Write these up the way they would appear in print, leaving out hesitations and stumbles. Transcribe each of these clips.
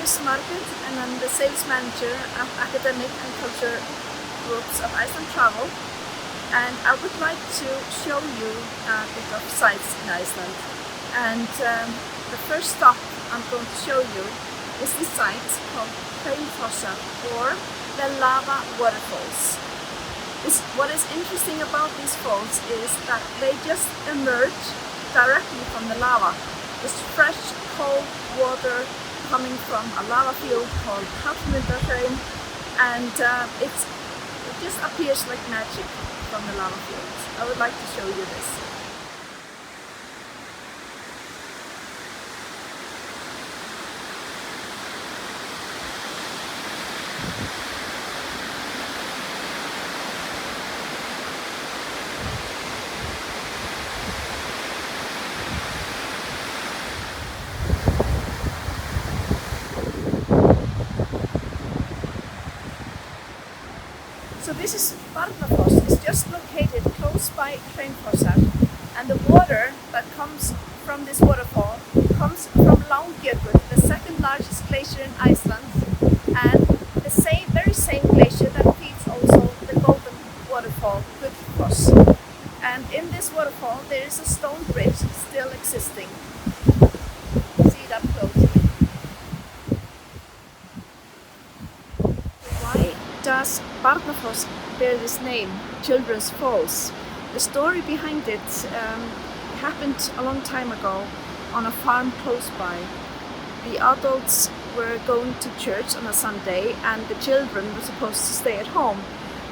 is Margrét and I'm the sales manager of academic and culture groups of Iceland Travel, and I would like to show you a bit of sights in Iceland. And the first stop I'm going to show you is the site called Hraunfossar, or the lava waterfalls. What is interesting about these falls is that they just emerge directly from the lava. It's fresh, cold water coming from a lava field called Hallmundarhraun, and it just appears like magic from the lava fields. I would like to show you this. So this is Barnafoss. It's just located close by Hraunfossar, and the water that comes from this waterfall comes from Langjökull, the second largest glacier in Iceland, and the very same glacier that feeds also the golden waterfall Viðgelmir. And in this waterfall there is a stone bridge still existing. See it up close. Why does Barnafoss bear this name, Children's Falls? The story behind it happened a long time ago on a farm close by. The adults were going to church on a Sunday and the children were supposed to stay at home.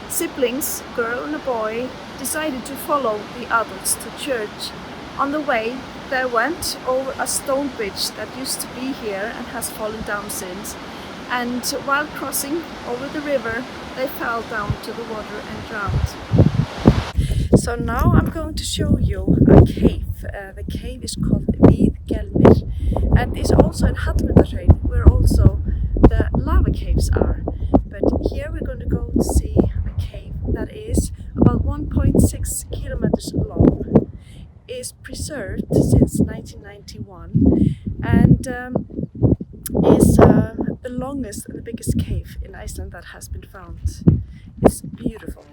Siblings, a girl and a boy, decided to follow the adults to church. On the way they went over a stone bridge that used to be here and has fallen down since. And while crossing over the river, they fell down to the water and drowned. So now I'm going to show you a cave. The cave is called Viðgelmir, and is also in Hallmundarhraun, where also the lava caves are. But here we're going to go to see a cave that is about 1.6 kilometers long. Is preserved since 1991 and is the longest and the biggest cave in Iceland that has been found. It's beautiful.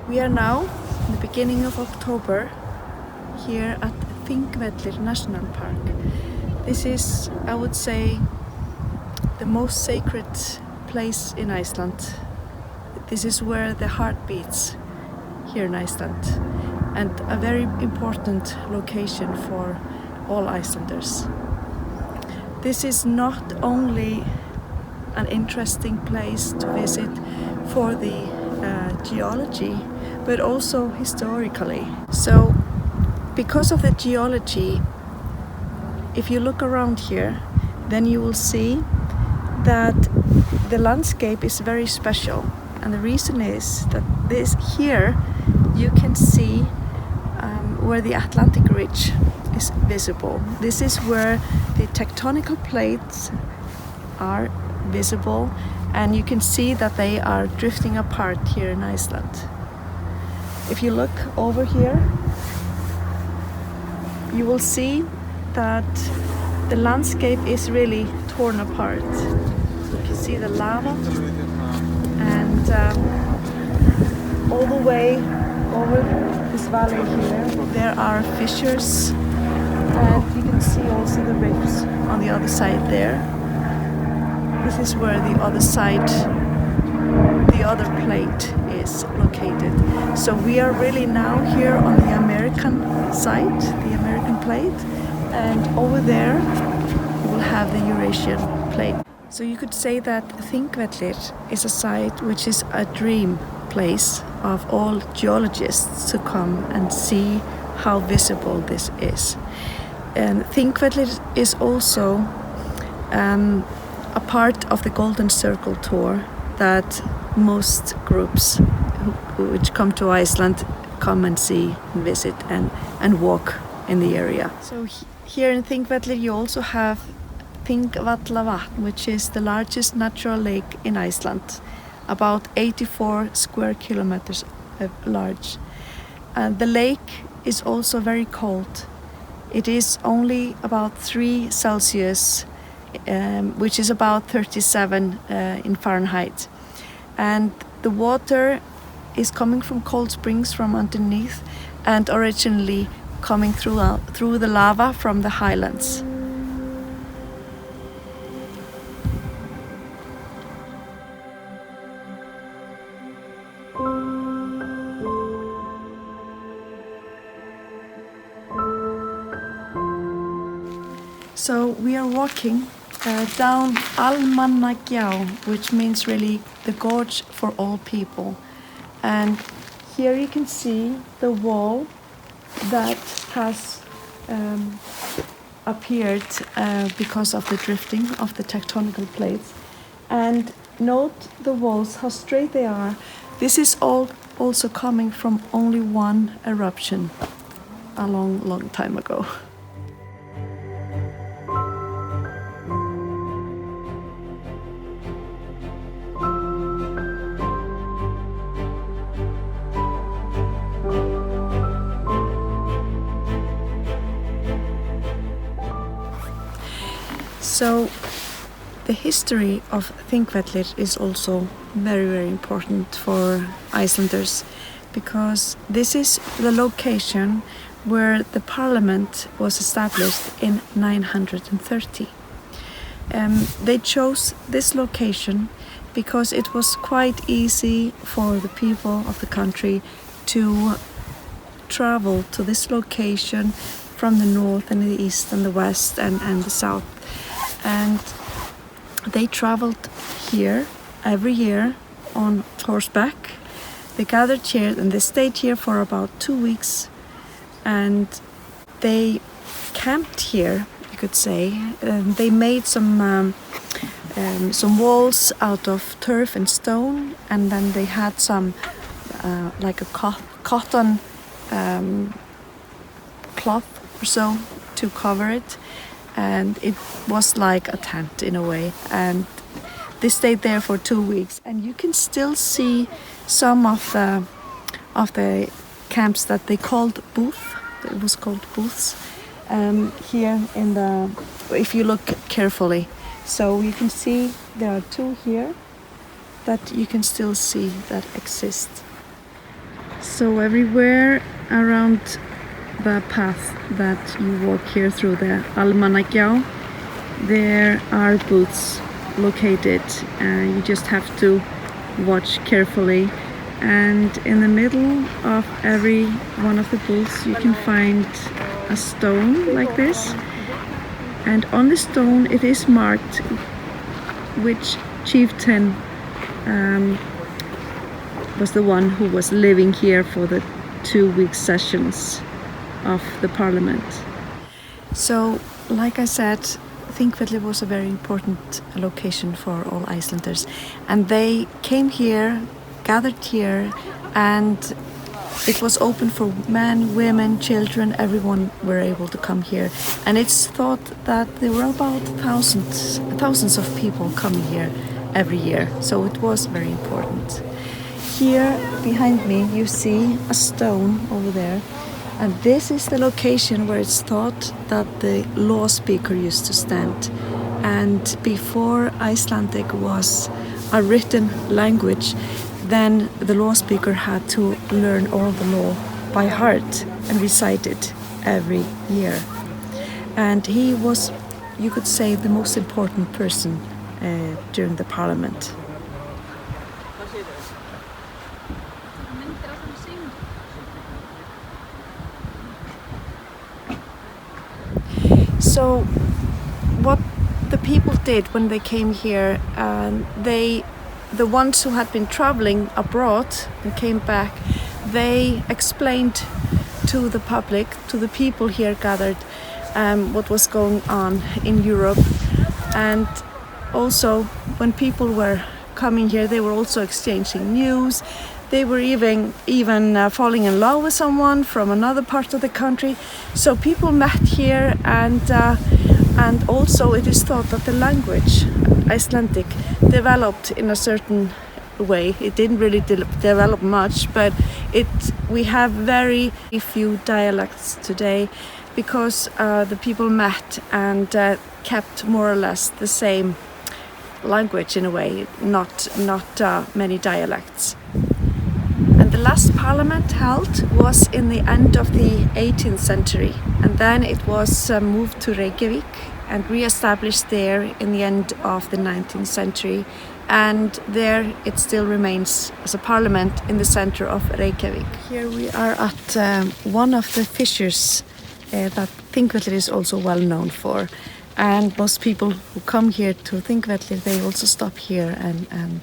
We are now in the beginning of October here at Viðgelmir National Park. This is, I would say, the most sacred place in Iceland. This is where the heart beats here in Iceland, and a very important location for all Icelanders. This is not only an interesting place to visit for the geology, but also historically. So, because of the geology, if you look around here, then you will see that the landscape is very special. And the reason is that here you can see where the Atlantic Ridge is visible. This is where the tectonical plates are visible, and you can see that they are drifting apart here in Iceland. If you look over here, you will see that the landscape is really torn apart. So you can see the lava, and all the way over this valley here, there are fissures, and you can see also the rifts on the other side there. This is where the other side, the other plate is located. So we are really now here on the American side, the American plate, and over there we'll have the Eurasian plate. So you could say that Þingvellir is a site which is a dream place of all geologists to come and see how visible this is. And Þingvellir is also a part of the Golden Circle tour that most groups which come to Iceland come and see and visit and walk in the area. So here in Þingvellir you also have Þingvallavatn, which is the largest natural lake in Iceland, about 84 square kilometers large. And the lake is also very cold. It is only about 3 Celsius, which is about 37 in Fahrenheit. And the water is coming from cold springs from underneath and originally coming through the lava from the highlands. So we are walking down Almannagjá, which means really the gorge for all people. And here you can see the wall that has appeared because of the drifting of the tectonical plates. And note the walls, how straight they are. This is all also coming from only one eruption a long time ago. So the history of Þingvellir is also very important for Icelanders, because this is the location where the parliament was established in 930. They chose this location because it was quite easy for the people of the country to travel to this location from the north and the east and the west and the south. And they traveled here every year on horseback. They gathered here and they stayed here for about 2 weeks, and they camped here, you could say. They made some walls out of turf and stone, and then they had some like a cotton cloth or so to cover it. And it was like a tent in a way, and they stayed there for 2 weeks. And you can still see some of the camps that they called booth. It was called booths here in the, if you look carefully. So you can see there are 2 here that you can still see that exist. So everywhere around the path that you walk here through the Almannagjá, there are booths located. You just have to watch carefully, and in the middle of every one of the booths you can find a stone like this, and on the stone it is marked which chieftain was the one who was living here for the 2-week sessions of the parliament. So, like I said, Þingvellir was a very important location for all Icelanders, and they came here, gathered here, and it was open for men, women, children. Everyone were able to come here, and it's thought that there were about thousands of people coming here every year, so it was very important. Here behind me you see a stone over there. And this is the location where it's thought that the law speaker used to stand. And before Icelandic was a written language, then the law speaker had to learn all the law by heart and recite it every year. And he was, you could say, the most important person during the parliament. So what the people did when they came here, the ones who had been traveling abroad and came back, they explained to the public, to the people here gathered, what was going on in Europe. And also when people were coming here, they were also exchanging news. They were even falling in love with someone from another part of the country. So people met here, and also it is thought that the language, Icelandic, developed in a certain way. It didn't really develop much, but we have very few dialects today, because the people met and kept more or less the same language in a way, not many dialects. And the last parliament held was in the end of the 18th century, and then it was moved to Reykjavik and re-established there in the end of the 19th century, and there it still remains as a parliament in the center of Reykjavik. Here we are at one of the fissures that Þingvellir is also well known for, and most people who come here to Þingvellir, they also stop here and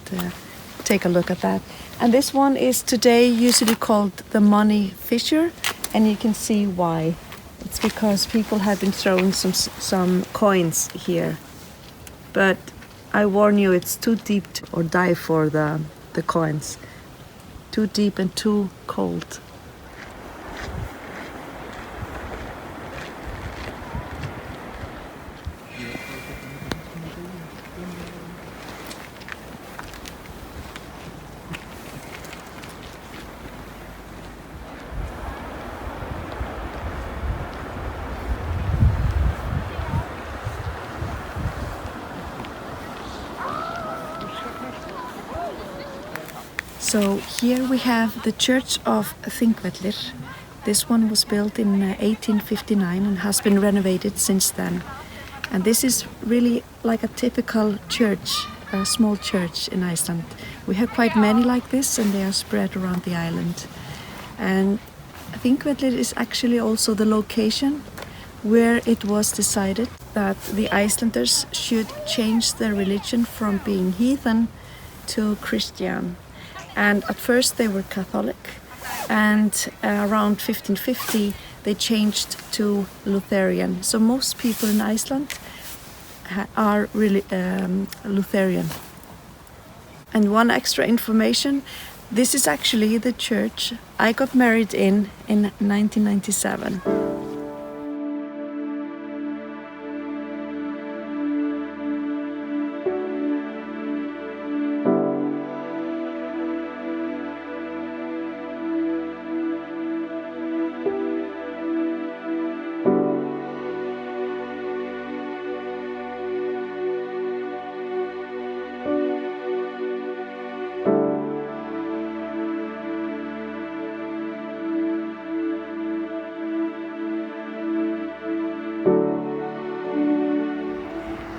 take a look at that. And this one is today usually called the money fissure, and you can see why. It's because people have been throwing some coins here, but I warn you, it's too deep or die for the coins. Too deep and too cold. So here we have the Church of Þingvellir. This one was built in 1859 and has been renovated since then. And this is really like a typical church, a small church in Iceland. We have quite many like this, and they are spread around the island. And Þingvellir is actually also the location where it was decided that the Icelanders should change their religion from being heathen to Christian. And at first they were Catholic, and around 1550 they changed to Lutheran. So most people in Iceland are really Lutheran. And one extra information, this is actually the church I got married in 1997.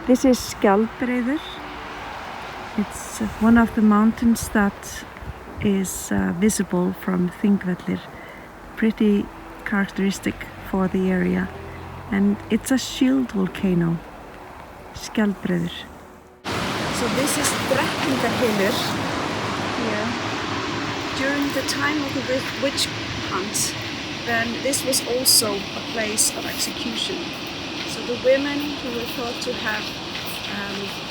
This is Skjaldbreiður. It's one of the mountains that is visible from Þingvellir. Pretty characteristic for the area. And it's a shield volcano, Skjaldbreiður. So this is Drekkingarhylur here. During the time of the witch hunt, then this was also a place of execution. So the women who were thought to have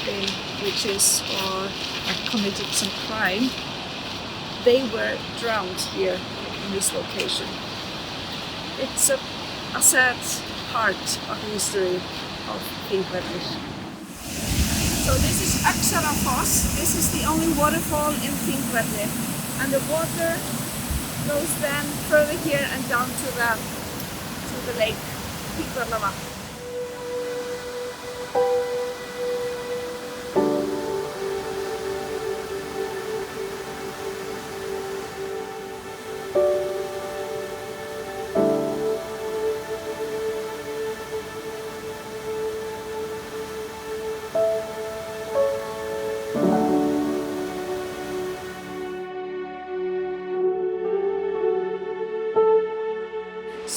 been witches or have committed some crime, they were drowned here in this location. It's a sad part of the history of Þingvellir. So this is Hraunfossar. This is the only waterfall in Þingvellir, and the water goes then further here and down to the lake, Þingvallavatn.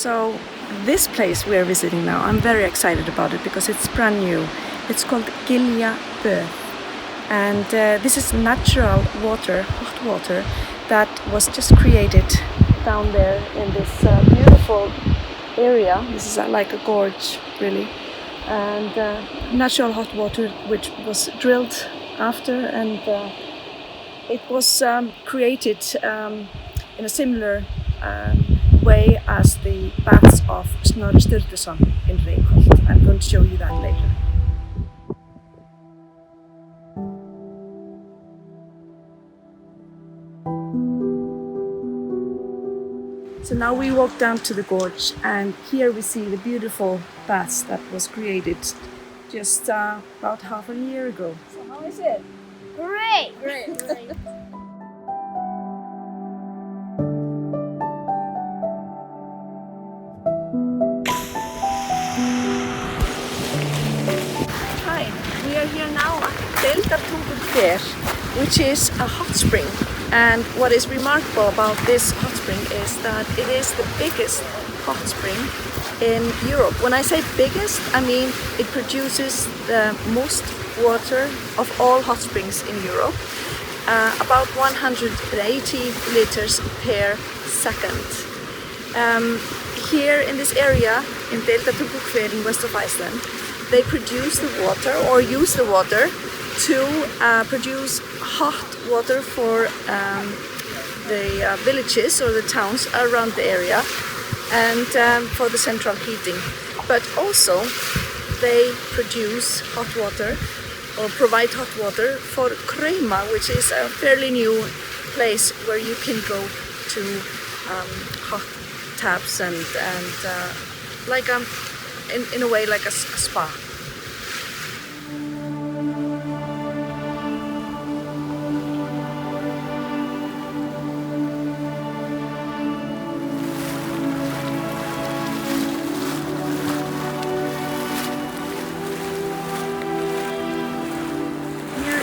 So this place we are visiting now, I'm very excited about it because it's brand new. It's called Giljaböð, and this is natural water, hot water, that was just created down there in this beautiful area. This is like a gorge, really, and natural hot water which was drilled after, and it was created in a similar way as the baths of Snorri Sturluson in Reykholt. I'm going to show you that later. So now we walk down to the gorge, and here we see the beautiful baths that was created just about half a year ago. So how is it? Great! Hi, we are here now at Deildartunguhver, which is a hot spring. And what is remarkable about this hot spring is that it is the biggest hot spring in Europe. When I say biggest, I mean it produces the most water of all hot springs in Europe, about 180 liters per second. Here in this area, in Deildartunguhver in west of Iceland, they produce the water or use the water to produce hot water for the villages or the towns around the area, and for the central heating. But also they produce hot water or provide hot water for Krauma, which is a fairly new place where you can go to hot taps and like in a way like a spa.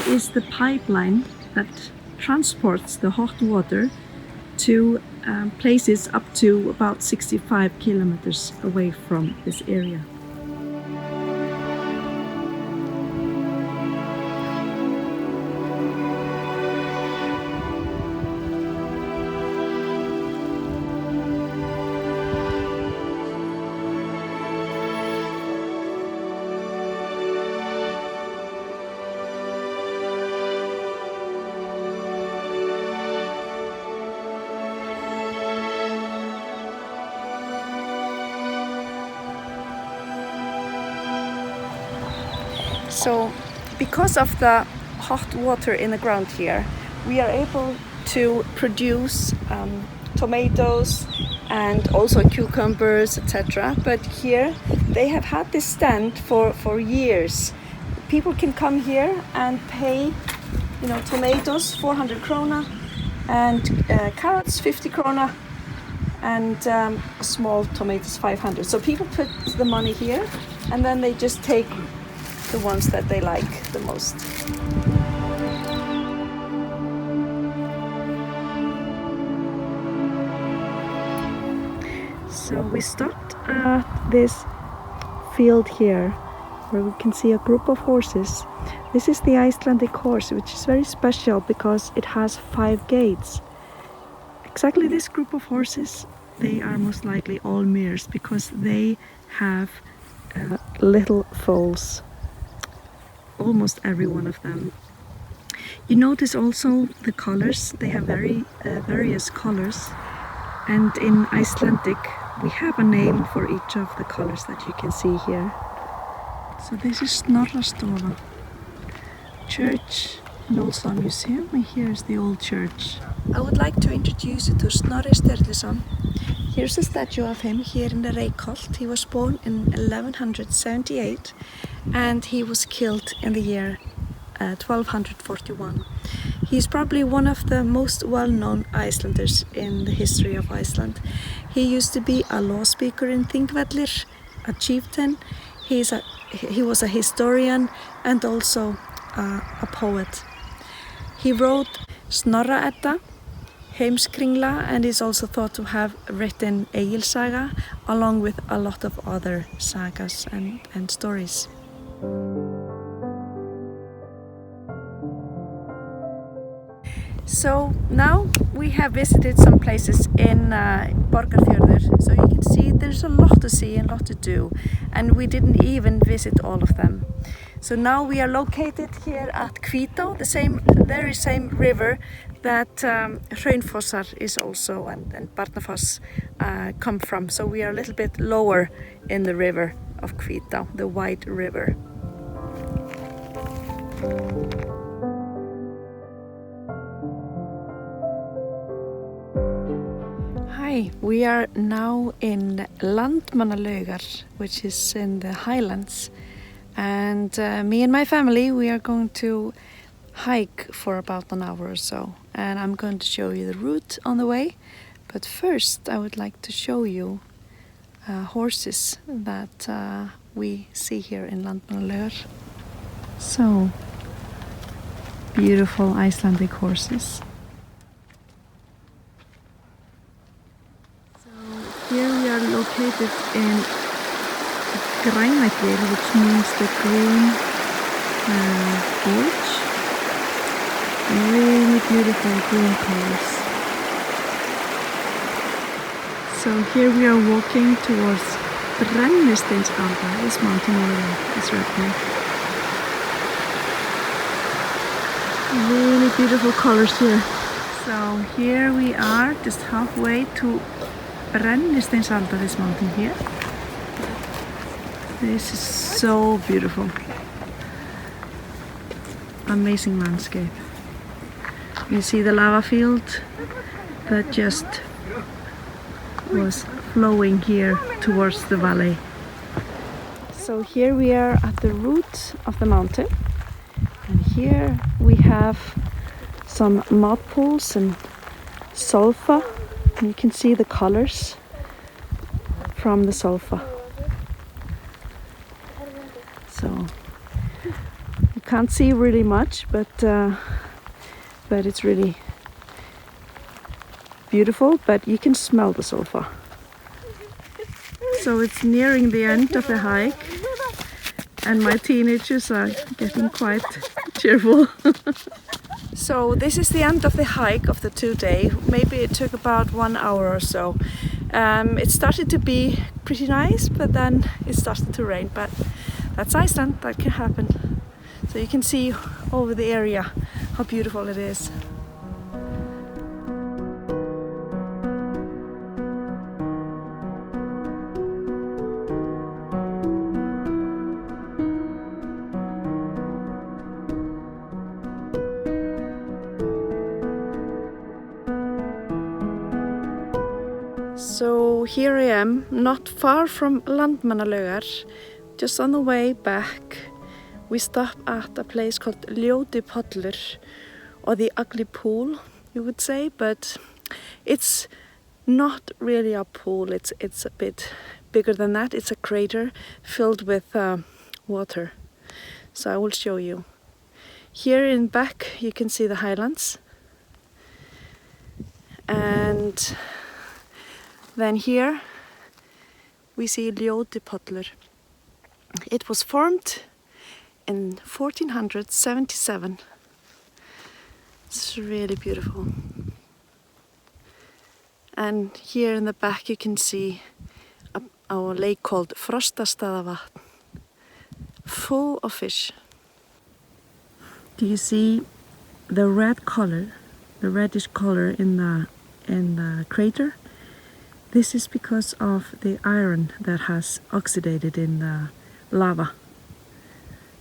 Is the pipeline that transports the hot water to places up to about 65 kilometers away from this area. So, because of the hot water in the ground here, we are able to produce tomatoes and also cucumbers, etc. But here they have had this stand for years. People can come here and pay, tomatoes 400 krona and carrots 50 krona and small tomatoes 500. So people put the money here and then they just take the ones that they like the most. So we stopped at this field here where we can see a group of horses. This is the Icelandic horse, which is very special because it has 5 gates. Exactly this group of horses, they are most likely all mares because they have little foals. Almost every one of them. You notice also the colors, they have various colors, and in Icelandic we have a name for each of the colors that you can see here. So this is Snorrastofa church and also a museum, and here is the old church. I would like to introduce you to Snorri Sturluson. Here's a statue of him here in the Reykholt. He was born in 1178 and he was killed in the year 1241. He's probably one of the most well-known Icelanders in the history of Iceland. He used to be a law speaker in Þingvellir, a chieftain. He was a historian and also a poet. He wrote Snorra-Edda, Heimskringla and is also thought to have written Egil saga along with a lot of other sagas and stories. So now we have visited some places in Borgarfjörður, so you can see there's a lot to see and a lot to do, and we didn't even visit all of them. So now we are located here at Hvítá, the very same river that Hraunfossar is also and Barnafoss come from. So we are a little bit lower in the river of Hvítá, the White River. Hi, we are now in Landmannalaugar, which is in the highlands, and me and my family, we are going to hike for about an hour or so, and I'm going to show you the route on the way. But first I would like to show you horses that we see here in Landmannalaugar. So beautiful Icelandic horses. Here we are located in Grænagil, which means the green gorge. Really beautiful green colors. So here we are walking towards Brennisteinsalda, this mountain over there, this red one. Really beautiful colors here. So here we are just halfway to Brennisteinsalda, this mountain here. This is so beautiful. Amazing landscape. You see the lava field that just was flowing here towards the valley. So here we are at the root of the mountain, and here we have some mud pools and sulfur. You can see the colors from the sulfur. So you can't see really much, but it's really beautiful. But you can smell the sulfur. So it's nearing the end of the hike, and my teenagers are getting quite cheerful. So this is the end of the hike of the 2-day. Maybe it took about 1 hour or so. It started to be pretty nice, but then it started to rain. But that's Iceland, that can happen. So you can see over the area how beautiful it is. So here I am, not far from Landmannalaugar, just on the way back. We stop at a place called Ljóti Pollur, or the Ugly Pool, you would say, but it's not really a pool. It's a bit bigger than that. It's a crater filled with water. So I will show you. Here in back you can see the highlands, and then here we see Ljóti Pollur. It was formed in 1477. It's really beautiful. And here in the back you can see our lake called Frostastaðavatn, full of fish. Do you see the red color, the reddish color in the crater? This is because of the iron that has oxidated in the lava.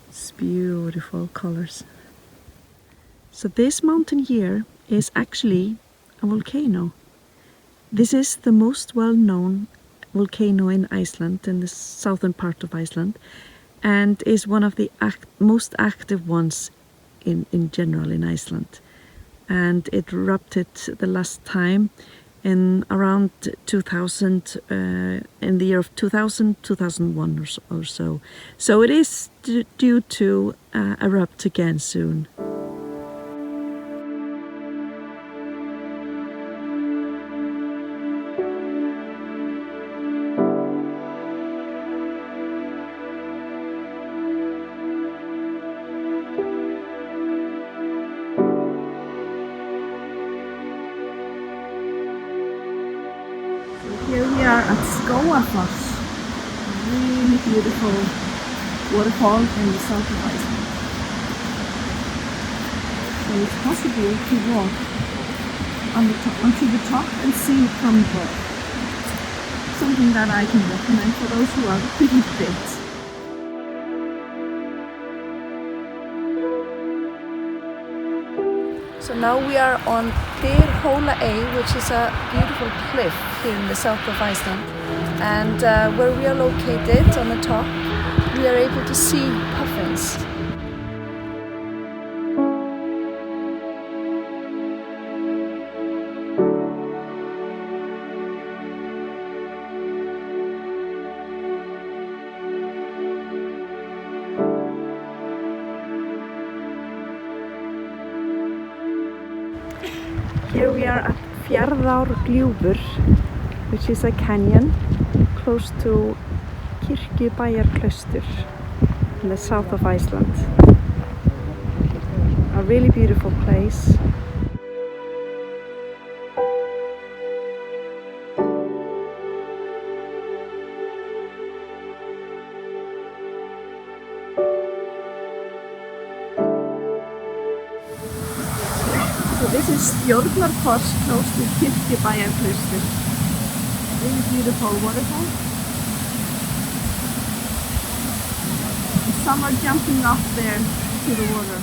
It's beautiful colors. So this mountain here is actually a volcano. This is the most well-known volcano in Iceland, in the southern part of Iceland, and is one of the most active ones in general in Iceland. And it erupted the last time in around 2000, in the year of 2000, 2001 or so. So it is due to erupt again soon. Hraunfossar. Really beautiful waterfall in the south of Iceland. So it's possible to walk onto the top and see it from above. Something that I can recommend for those who are pretty fit. So now we are on Dyrhólaey, which is a beautiful cliff here in the south of Iceland. And where we are located on the top, we are able to see puffins. Here we are at Fjarðargljúfur, which is a canyon close to Kirkjubæjarklaustur in the south of Iceland. A really beautiful place. So this is Stjórnarfoss close to Kirkjubæjarklaustur. Really beautiful waterfall. And some are jumping off there to the water.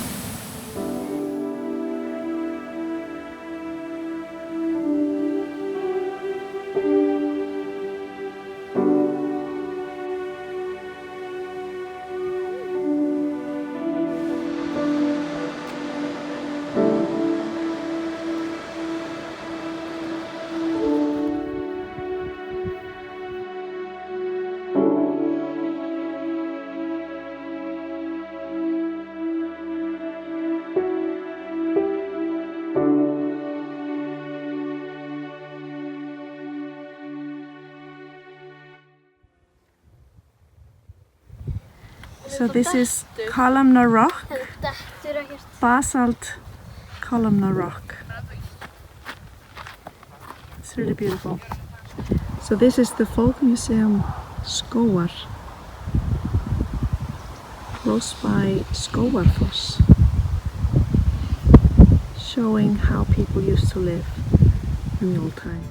So this is columnar rock, basalt columnar rock. It's really beautiful. So this is the folk museum Skógar, close by Skógarfoss, showing how people used to live in the old times.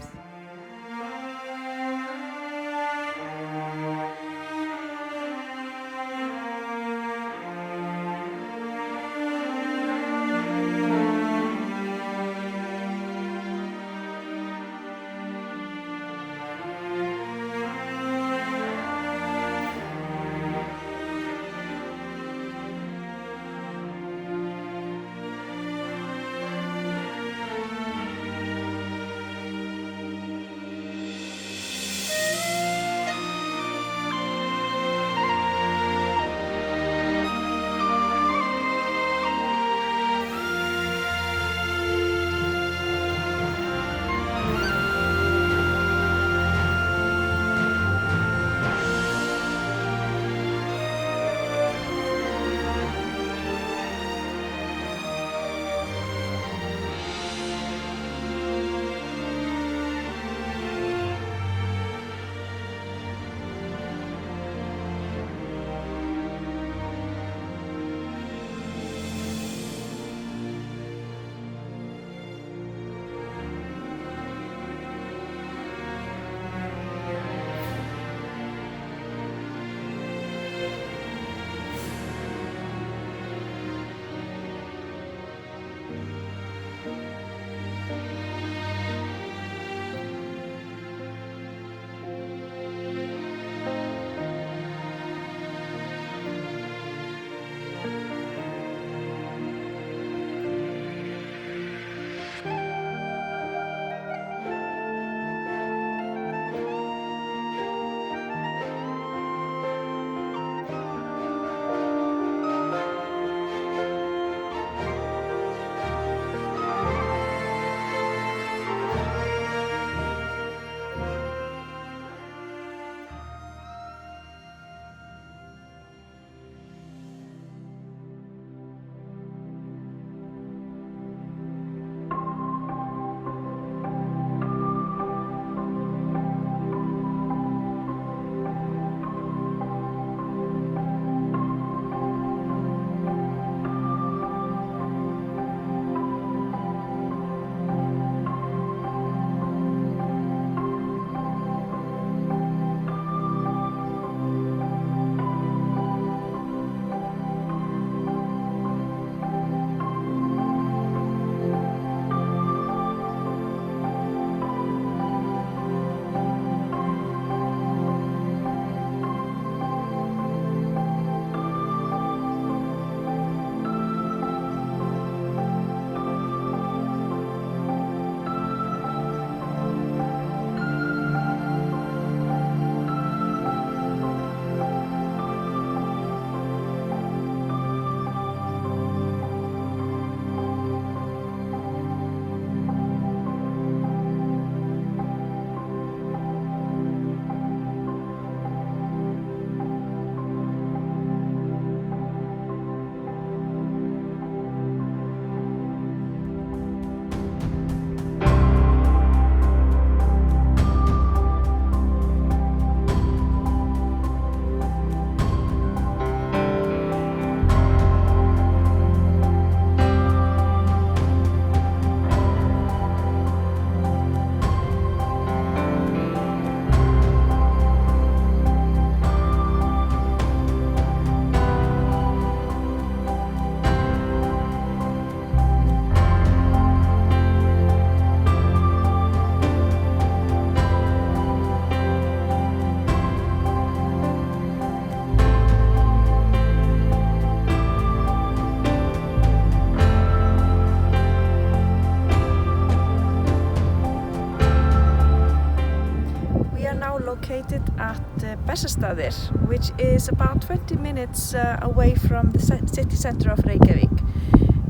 Bessastaðir, which is about 20 minutes away from the city center of Reykjavik.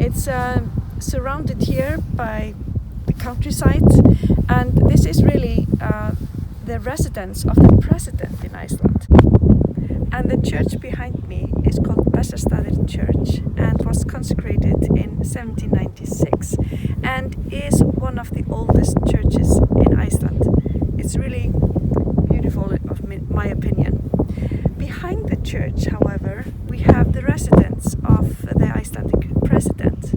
It's surrounded here by the countryside, and this is really the residence of the president in Iceland. And the church behind me is called Bessastaðir Church and was consecrated in 1796 and is one of the oldest churches in Iceland. It's really beautiful, in my opinion. Behind the church, however, we have the residence of the Icelandic president.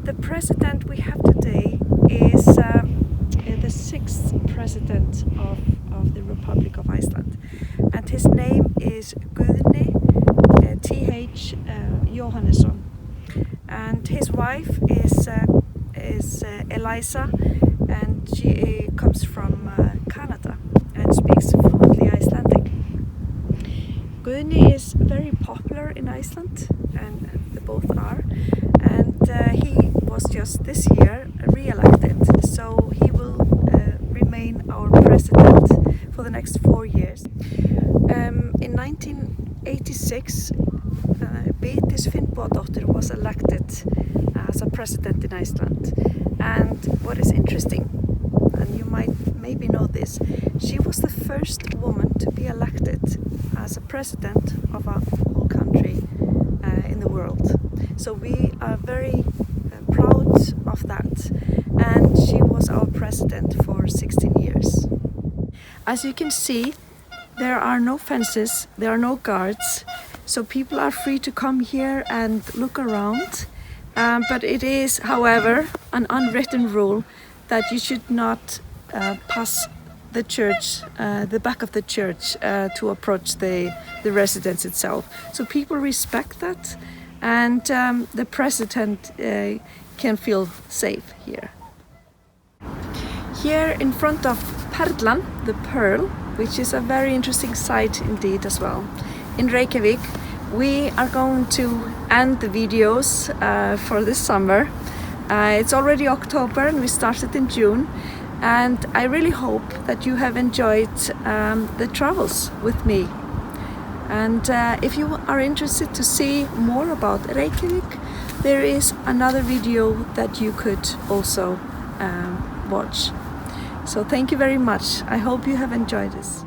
The president we have today is the sixth president of the Republic of Iceland, and his name is Guðni Th. Jóhannesson, and his wife is Eliza, and she comes from Canada and speaks fluently Icelandic. Guðni is very popular in Iceland, and they both are, and he was just this year re-elected, so he will remain our president for the next 4 years. In 1986, Vigdís Finnbogadóttir was elected as a president in Iceland, and what is interesting, and you might maybe know this, she was the first woman to be elected as a president of a whole country in the world. So we are very proud of that, and she was our president for 16 years. As you can see, there are no fences, there are no guards, so people are free to come here and look around. But it is, however, an unwritten rule that you should not pass the church, the back of the church, to approach the residence itself. So people respect that, and the president can feel safe here. Here in front of Perlan, the Pearl, which is a very interesting site indeed as well, in Reykjavik, we are going to end the videos for this summer. It's already October and we started in June, and I really hope that you have enjoyed the travels with me. And if you are interested to see more about Reykjavik, there is another video that you could also watch. So thank you very much. I hope you have enjoyed this.